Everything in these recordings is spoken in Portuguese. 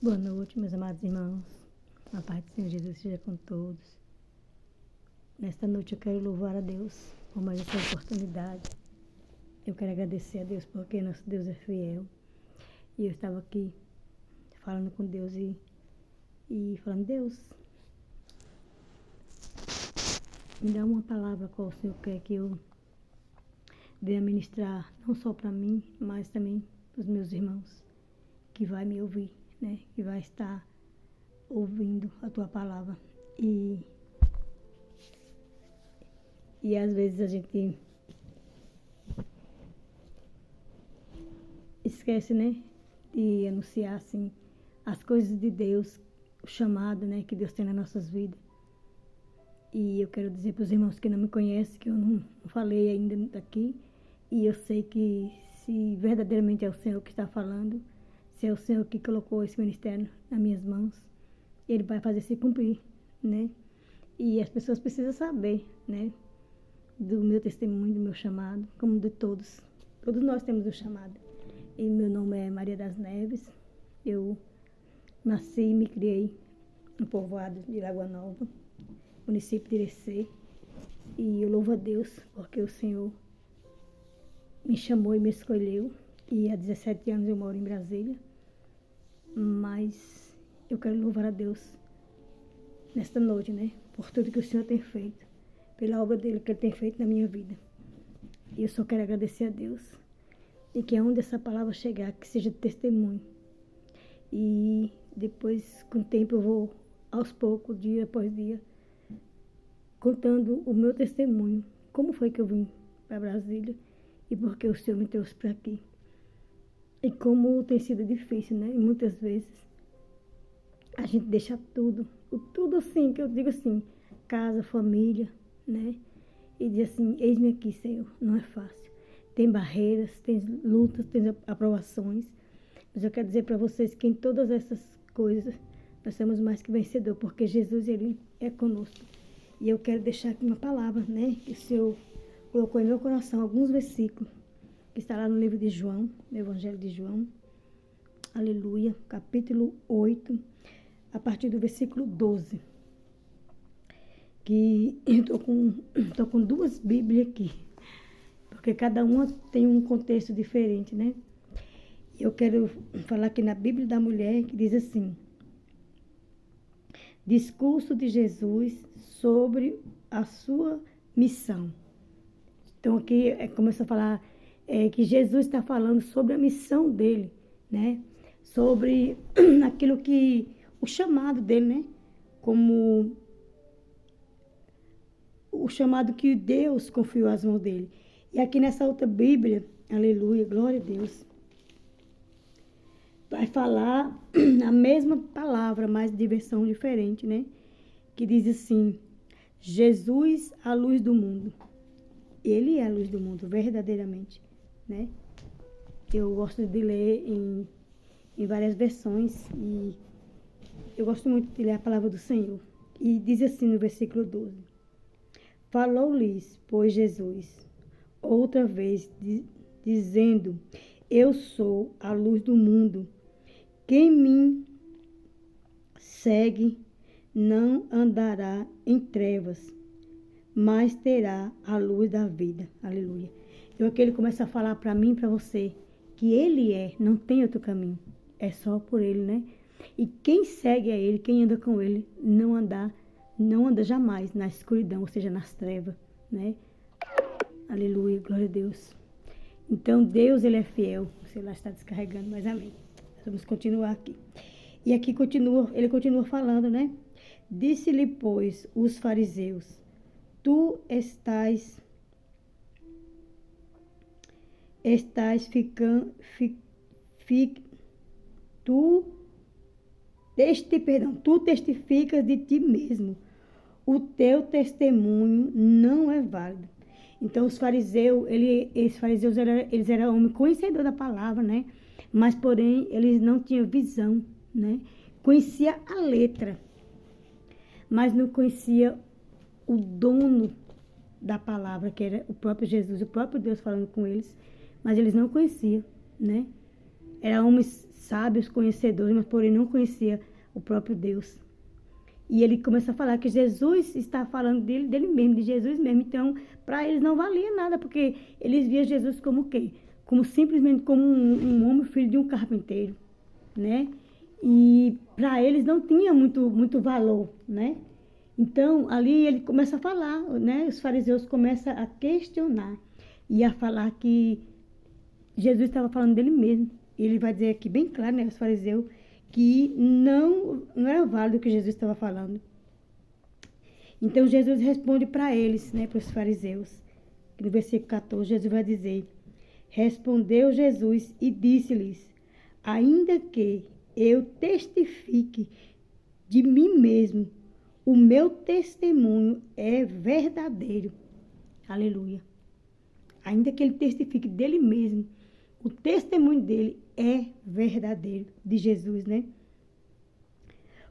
Boa noite, meus amados irmãos. A paz do Senhor Jesus seja com todos. Nesta noite eu quero louvar a Deus por mais essa oportunidade. Eu quero agradecer a Deus porque nosso Deus é fiel. E eu estava aqui falando com Deus e falando, Deus, me dá uma palavra qual o Senhor quer que eu venha ministrar, não só para mim, mas também para os meus irmãos, que vai me ouvir, né? Que vai estar ouvindo a tua palavra. E às vezes a gente esquece, né, de anunciar, assim, as coisas de Deus, o chamado, né, que Deus tem nas nossas vidas. E eu quero dizer para os irmãos que não me conhecem, que eu não falei ainda aqui, e eu sei que se verdadeiramente é o Senhor que está falando, se é o Senhor que colocou esse ministério nas minhas mãos, Ele vai fazer se cumprir, né? E as pessoas precisam saber, né, do meu testemunho, do meu chamado, como de todos. Todos nós temos um chamado. E meu nome é Maria das Neves. Eu nasci e me criei no povoado de Lagoa Nova, município de Irecê. E eu louvo a Deus porque o Senhor me chamou e me escolheu. E há 17 anos eu moro em Brasília. Mas eu quero louvar a Deus nesta noite, né? Por tudo que o Senhor tem feito, pela obra dele que ele tem feito na minha vida. E eu só quero agradecer a Deus. E que aonde essa palavra chegar, que seja testemunho. E depois, com o tempo, eu vou, aos poucos, dia após dia, contando o meu testemunho. Como foi que eu vim para Brasília e por que o Senhor me trouxe para aqui. E como tem sido difícil, né? E muitas vezes a gente deixa tudo assim, que eu digo assim, casa, família, né? E diz assim, eis-me aqui, Senhor, não é fácil. Tem barreiras, tem lutas, tem aprovações. Mas eu quero dizer para vocês que em todas essas coisas nós somos mais que vencedor, porque Jesus, Ele é conosco. E eu quero deixar aqui uma palavra, né? Que o Senhor colocou em meu coração, alguns versículos, que está lá no livro de João, no Evangelho de João. Aleluia, capítulo 8, a partir do versículo 12. Que eu tô com duas Bíblias aqui, porque cada uma tem um contexto diferente, né? Eu quero falar aqui na Bíblia da Mulher, que diz assim: discurso de Jesus sobre a sua missão. Então aqui começa a falar que Jesus está falando sobre a missão dele, né? Sobre aquilo que, o chamado dele, né? Como o chamado que Deus confiou às mãos dele. E aqui nessa outra Bíblia, aleluia, glória a Deus, vai falar a mesma palavra, mas de versão diferente, né? Que diz assim: Jesus, a luz do mundo. Ele é a luz do mundo, verdadeiramente, né? Eu gosto de ler em várias versões e eu gosto muito de ler a palavra do Senhor. E diz assim no versículo 12: falou-lhes, pois, Jesus, outra vez, dizendo: eu sou a luz do mundo. Quem me segue não andará em trevas, mas terá a luz da vida. Aleluia. Então aqui ele começa a falar para mim e para você que ele não tem outro caminho. É só por ele, né? E quem segue a ele, quem anda com ele, não anda jamais na escuridão, ou seja, nas trevas, né? Aleluia, glória a Deus. Então Deus, ele é fiel. O celular está descarregando, mas amém. Vamos continuar aqui. E aqui ele continua falando, né? Disse-lhe, pois, os fariseus: tu estás ficando, tu testificas de ti mesmo. O teu testemunho não é válido. Então, os fariseus, eles eram homens conhecedores da palavra, né? Mas, porém, eles não tinham visão, né? Conhecia a letra, mas não conhecia o dono da palavra, que era o próprio Jesus, o próprio Deus falando com eles, mas eles não conheciam, né? Eram homens sábios, conhecedores, mas porém não conhecia o próprio Deus. E ele começa a falar que Jesus está falando dele mesmo, de Jesus mesmo. Então, para eles não valia nada, porque eles viam Jesus como o quê? Como simplesmente como um homem, filho de um carpinteiro, né? E para eles não tinha muito valor, né? Então, ali ele começa a falar, né? Os fariseus começam a questionar e a falar que Jesus estava falando dele mesmo. Ele vai dizer aqui bem claro, né, os fariseus, que não era válido o que Jesus estava falando. Então, Jesus responde para eles, né, para os fariseus. No versículo 14, Jesus vai dizer: respondeu Jesus e disse-lhes: ainda que eu testifique de mim mesmo, o meu testemunho é verdadeiro. Aleluia. Ainda que ele testifique dele mesmo, o testemunho dele é verdadeiro, de Jesus, né?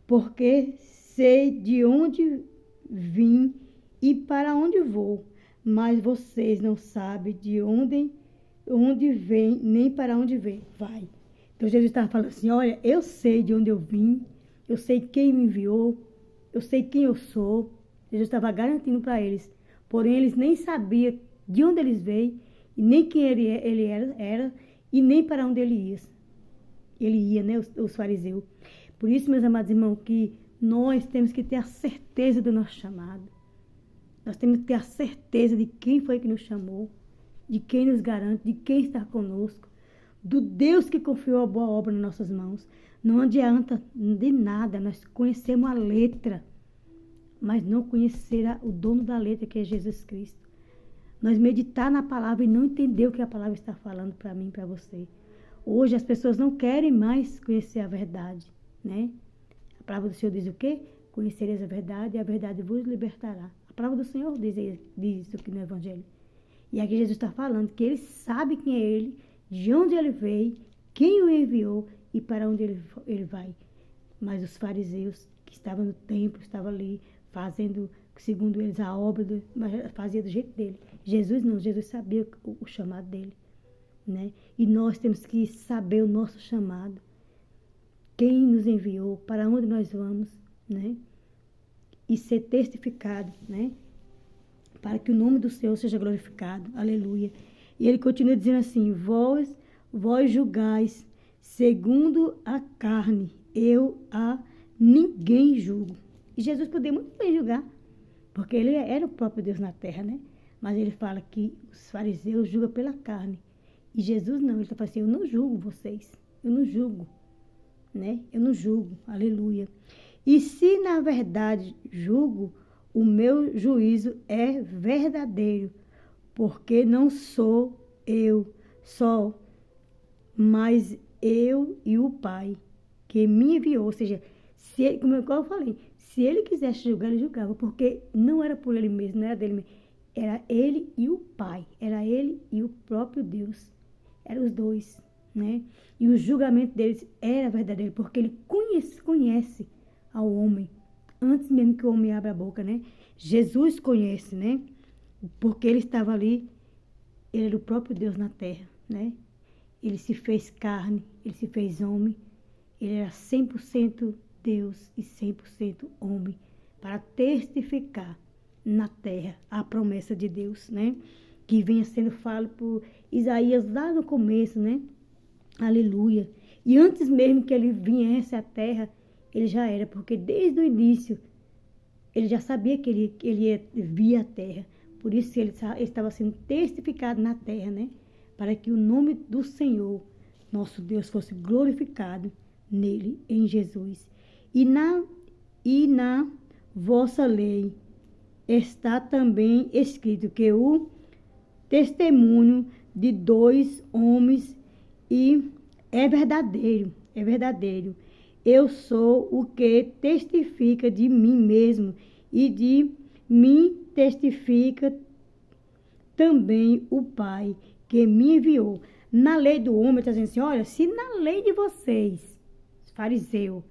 Porque sei de onde vim e para onde vou, mas vocês não sabem de onde vem, nem para onde vai. Então Jesus estava falando assim: olha, eu sei de onde eu vim, eu sei quem me enviou, eu sei quem eu sou. Jesus estava garantindo para eles, porém eles nem sabiam de onde eles veio, e nem quem ele era, e nem para onde ele ia, né, os fariseus. Por isso, meus amados irmãos, que nós temos que ter a certeza do nosso chamado. Nós temos que ter a certeza de quem foi que nos chamou, de quem nos garante, de quem está conosco, do Deus que confiou a boa obra nas nossas mãos. Não adianta de nada nós conhecermos a letra, mas não conhecer o dono da letra, que é Jesus Cristo. Nós meditar na palavra e não entender o que a palavra está falando para mim e para você. Hoje as pessoas não querem mais conhecer a verdade, né? A palavra do Senhor diz o quê? Conhecereis a verdade e a verdade vos libertará. A palavra do Senhor diz isso aqui no Evangelho. E aqui Jesus está falando que ele sabe quem é ele, de onde ele veio, quem o enviou e para onde ele vai. Mas os fariseus que estavam no templo, estavam ali fazendo, segundo eles, a obra, mas fazia do jeito dele. Jesus não, Jesus sabia o chamado dele, né? E nós temos que saber o nosso chamado, quem nos enviou, para onde nós vamos, né? E ser testificado, né? Para que o nome do Senhor seja glorificado. Aleluia. E ele continua dizendo assim: vós julgais segundo a carne, eu a ninguém julgo. E Jesus poderia muito bem julgar, porque ele era o próprio Deus na terra, né? Mas ele fala que os fariseus julgam pela carne. E Jesus não, ele está falando assim: eu não julgo vocês, eu não julgo, né? Eu não julgo, aleluia. E se na verdade julgo, o meu juízo é verdadeiro, porque não sou eu só, mas eu e o Pai que me enviou. Ou seja, como eu falei, se ele quisesse julgar, ele julgava, porque não era por ele mesmo, não era dele mesmo. Era ele e o Pai, era ele e o próprio Deus. Eram os dois, né? E o julgamento deles era verdadeiro, porque ele conhece ao homem, antes mesmo que o homem abra a boca, né? Jesus conhece, né? Porque ele estava ali, ele era o próprio Deus na terra, né? Ele se fez carne, ele se fez homem, ele era 100% Deus e 100% homem, para testificar na terra a promessa de Deus, né? Que vinha sendo falado por Isaías lá no começo, né? Aleluia. E antes mesmo que ele viesse à terra, ele já era, porque desde o início ele já sabia que ele ia vir à terra. Por isso ele estava sendo testificado na terra, né? Para que o nome do Senhor, nosso Deus, fosse glorificado nele, em Jesus. E na vossa lei está também escrito que o testemunho de dois homens é verdadeiro, é verdadeiro. Eu sou o que testifica de mim mesmo, e de mim testifica também o Pai que me enviou. Na lei do homem, está dizendo assim: olha, se na lei de vocês, fariseu,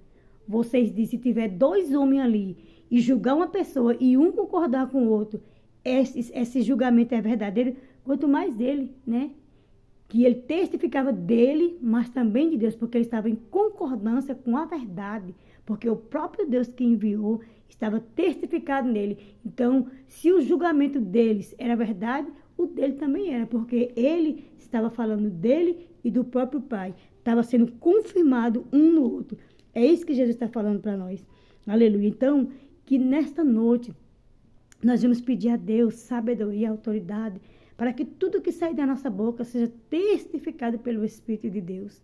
vocês dizem, se tiver dois homens ali e julgar uma pessoa e um concordar com o outro, esse julgamento é verdadeiro, quanto mais dele, né? que ele testificava dele, mas também de Deus, porque ele estava em concordância com a verdade, porque o próprio Deus que enviou estava testificado nele. Então, se o julgamento deles era verdade, o dele também era, porque ele estava falando dele e do próprio Pai. Estava sendo confirmado um no outro. É isso que Jesus está falando para nós. Aleluia. Então, que nesta noite nós vamos pedir a Deus sabedoria e autoridade para que tudo que sair da nossa boca seja testificado pelo Espírito de Deus.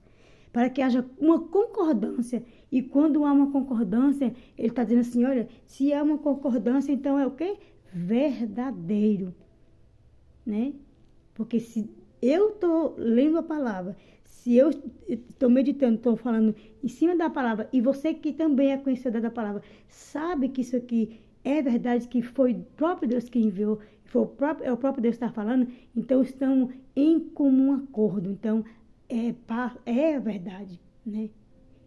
Para que haja uma concordância. E quando há uma concordância, ele está dizendo assim, olha, se há uma concordância, então é o quê? Verdadeiro. Né? Porque se eu estou lendo a palavra, se eu estou meditando, estou falando em cima da palavra, e você que também é conhecedor da palavra, sabe que isso aqui é verdade, que foi o próprio Deus que enviou, é o próprio Deus que está falando, então estamos em comum acordo. Então, é verdade, né?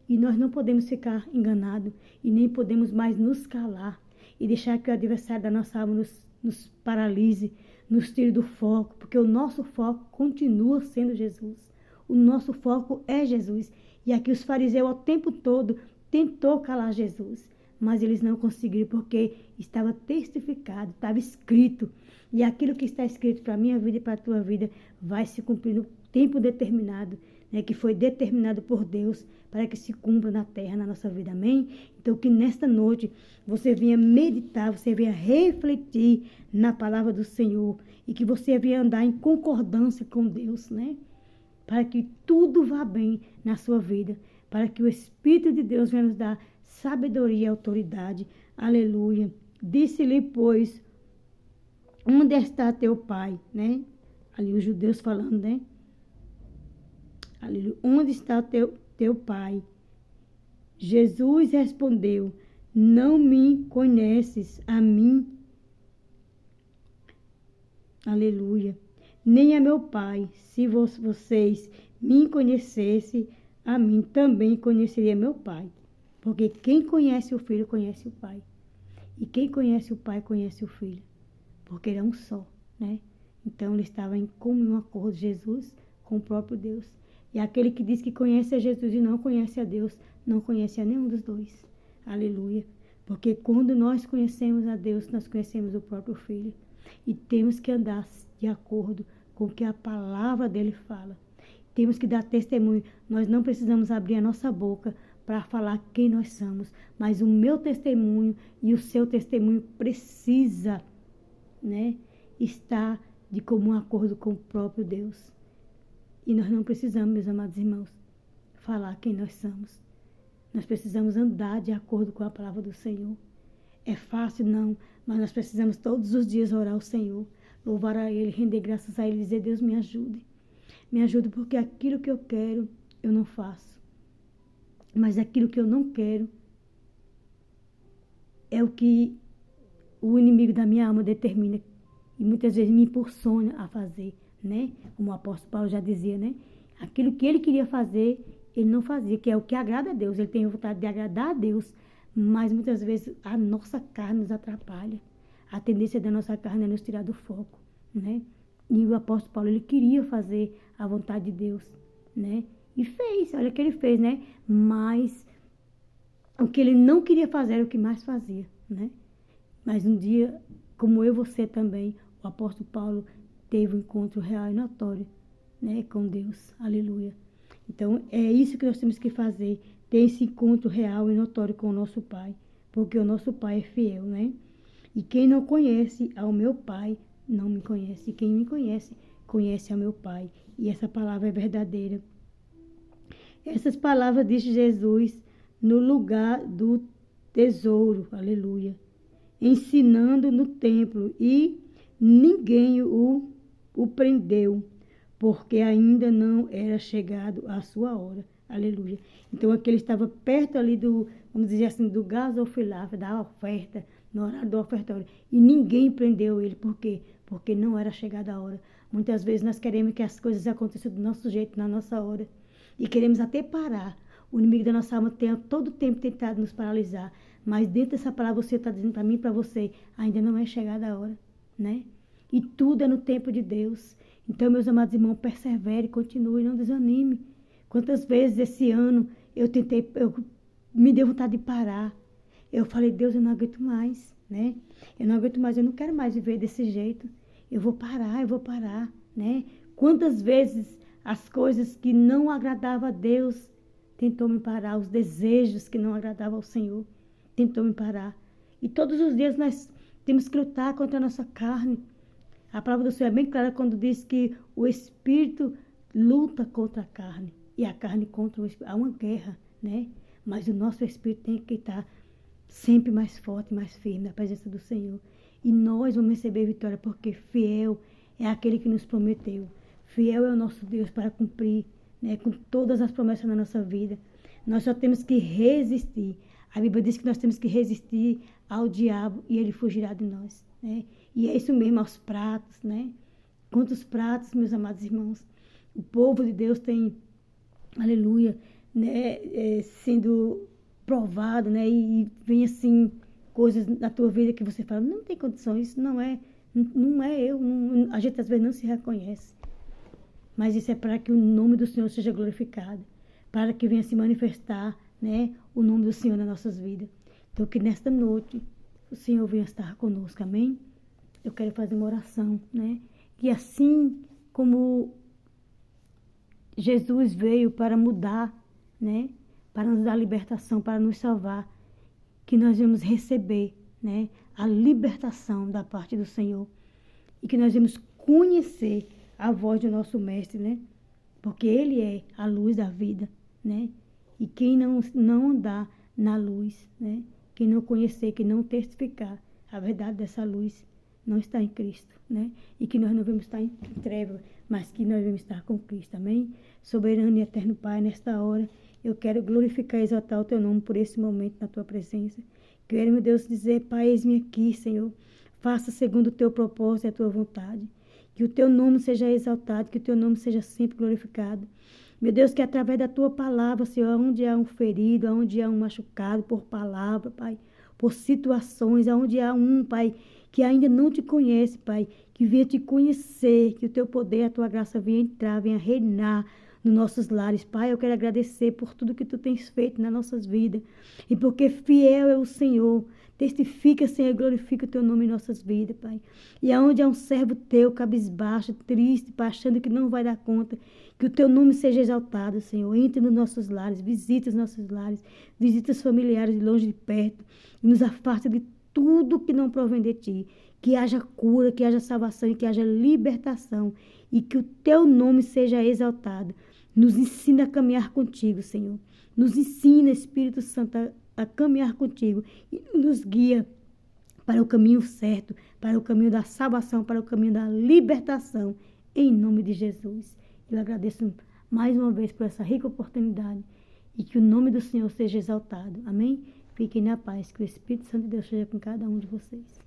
E nós não podemos ficar enganados e nem podemos mais nos calar e deixar que o adversário da nossa alma nos paralise, nos tire do foco, porque o nosso foco continua sendo Jesus. O nosso foco é Jesus. E aqui os fariseus, ao tempo todo, tentou calar Jesus, mas eles não conseguiram, porque estava testificado, estava escrito. E aquilo que está escrito para a minha vida e para a tua vida vai se cumprir no tempo determinado, né, que foi determinado por Deus para que se cumpra na terra, na nossa vida. Amém? Então, que nesta noite você venha meditar, você venha refletir na palavra do Senhor e que você venha andar em concordância com Deus, né? Para que tudo vá bem na sua vida, para que o Espírito de Deus venha nos dar sabedoria e autoridade. Aleluia. Disse-lhe, pois, onde está teu pai, né? Ali os judeus falando, né? Aleluia. Onde está teu pai? Jesus respondeu, não me conheces a mim. Aleluia. Nem a meu pai. Se vocês me conhecessem, a mim também conheceria meu pai. Porque quem conhece o filho, conhece o pai. E quem conhece o pai, conhece o filho. Porque ele é um só, né? Então, ele estava em comum acordo, Jesus, com o próprio Deus. E aquele que diz que conhece a Jesus e não conhece a Deus, não conhece a nenhum dos dois. Aleluia. Porque quando nós conhecemos a Deus, nós conhecemos o próprio Filho. E temos que andar de acordo com o que a palavra dele fala. Temos que dar testemunho. Nós não precisamos abrir a nossa boca para falar quem nós somos. Mas o meu testemunho e o seu testemunho precisa, né, estar de comum acordo com o próprio Deus. E nós não precisamos, meus amados irmãos, falar quem nós somos. Nós precisamos andar de acordo com a palavra do Senhor. É fácil? Não, mas nós precisamos todos os dias orar ao Senhor, louvar a Ele, render graças a Ele, dizer, Deus, me ajude. Me ajude porque aquilo que eu quero, eu não faço. Mas aquilo que eu não quero é o que o inimigo da minha alma determina e muitas vezes me impulsiona a fazer, né? Como o apóstolo Paulo já dizia, né? Aquilo que ele queria fazer, ele não fazia, que é o que agrada a Deus. Ele tem vontade de agradar a Deus, mas muitas vezes a nossa carne nos atrapalha. A tendência da nossa carne é nos tirar do foco, né? E o apóstolo Paulo, ele queria fazer a vontade de Deus, né? E fez, olha o que ele fez, né? Mas o que ele não queria fazer era o que mais fazia, né? Mas um dia, como eu e você também, o apóstolo Paulo teve um encontro real e notório, né, com Deus. Aleluia. Então, é isso que nós temos que fazer, ter esse encontro real e notório com o nosso Pai, porque o nosso Pai é fiel, né? E quem não conhece ao meu Pai, não me conhece. E quem me conhece, conhece ao meu Pai. E essa palavra é verdadeira. Essas palavras disse Jesus no lugar do tesouro, aleluia, ensinando no templo, e ninguém o prendeu, porque ainda não era chegado a sua hora. Aleluia. Então, aqui ele estava perto ali do, vamos dizer assim, do gasofilácio, da oferta, no horário do ofertório. E ninguém prendeu ele. Por quê? Porque não era chegada a hora. Muitas vezes nós queremos que as coisas aconteçam do nosso jeito, na nossa hora. E queremos até parar. O inimigo da nossa alma tem a todo tempo tentado nos paralisar. Mas dentro dessa palavra você está dizendo para mim e para você, ainda não é chegada a hora, né? E tudo é no tempo de Deus. Então, meus amados irmãos, persevere, continue, não desanime. Quantas vezes esse ano eu me deu vontade de parar. Eu falei, Deus, eu não aguento mais, né? Eu não aguento mais, eu não quero mais viver desse jeito. Eu vou parar, né? Quantas vezes as coisas que não agradavam a Deus tentou me parar, os desejos que não agradavam ao Senhor tentou me parar. E todos os dias nós temos que lutar contra a nossa carne. A palavra do Senhor é bem clara quando diz que o Espírito luta contra a carne e a carne contra o Espírito. Há uma guerra, né? Mas o nosso Espírito tem que estar sempre mais forte, mais firme na presença do Senhor. E nós vamos receber vitória, porque fiel é aquele que nos prometeu. Fiel é o nosso Deus para cumprir, né, com todas as promessas na nossa vida. Nós só temos que resistir. A Bíblia diz que nós temos que resistir ao diabo e ele fugirá de nós, né? E é isso mesmo, aos pratos, né? Quantos pratos, meus amados irmãos, o povo de Deus tem, aleluia, né, sendo provado, né? E vem assim, coisas na tua vida que você fala, não tem condições, isso não é eu, a gente às vezes não se reconhece. Mas isso é para que o nome do Senhor seja glorificado, para que venha se manifestar, né, o nome do Senhor nas nossas vidas. Então, que nesta noite o Senhor venha estar conosco, amém? Eu quero fazer uma oração, né? E assim como Jesus veio para mudar, né, para nos dar libertação, para nos salvar, que nós vamos receber, né, a libertação da parte do Senhor e que nós vamos conhecer a voz do nosso mestre, né? Porque ele é a luz da vida, né? E quem não andar na luz, né? Quem não conhecer, quem não testificar a verdade dessa luz, não está em Cristo, né? E que nós não vamos estar em treva, mas que nós vamos estar com Cristo, amém? Soberano e eterno Pai, nesta hora, eu quero glorificar e exaltar o teu nome por esse momento na tua presença. Quero, meu Deus, dizer, Pai, eis-me aqui, Senhor. Faça segundo o teu propósito e a tua vontade. Que o teu nome seja exaltado, que o teu nome seja sempre glorificado. Meu Deus, que através da tua palavra, Senhor, onde há um ferido, onde há um machucado por palavra, Pai, por situações, onde há um, Pai, que ainda não te conhece, Pai, que venha te conhecer, que o teu poder, a tua graça venha entrar, venha reinar nos nossos lares. Pai, eu quero agradecer por tudo que tu tens feito nas nossas vidas. E porque fiel é o Senhor. Testifica, Senhor, e glorifica o teu nome em nossas vidas, Pai. E aonde há um servo teu, cabisbaixo, triste, Pai, achando que não vai dar conta, que o teu nome seja exaltado, Senhor. Entre nos nossos lares, visita os nossos lares, visita os familiares de longe e de perto, e nos afasta de tudo que não provém de ti. Que haja cura, que haja salvação e que haja libertação. E que o teu nome seja exaltado. Nos ensina a caminhar contigo, Senhor. Nos ensina, Espírito Santo, a caminhar contigo e nos guia para o caminho certo, para o caminho da salvação, para o caminho da libertação, em nome de Jesus. Eu agradeço mais uma vez por essa rica oportunidade e que o nome do Senhor seja exaltado. Amém? Fiquem na paz, que o Espírito Santo de Deus seja com cada um de vocês.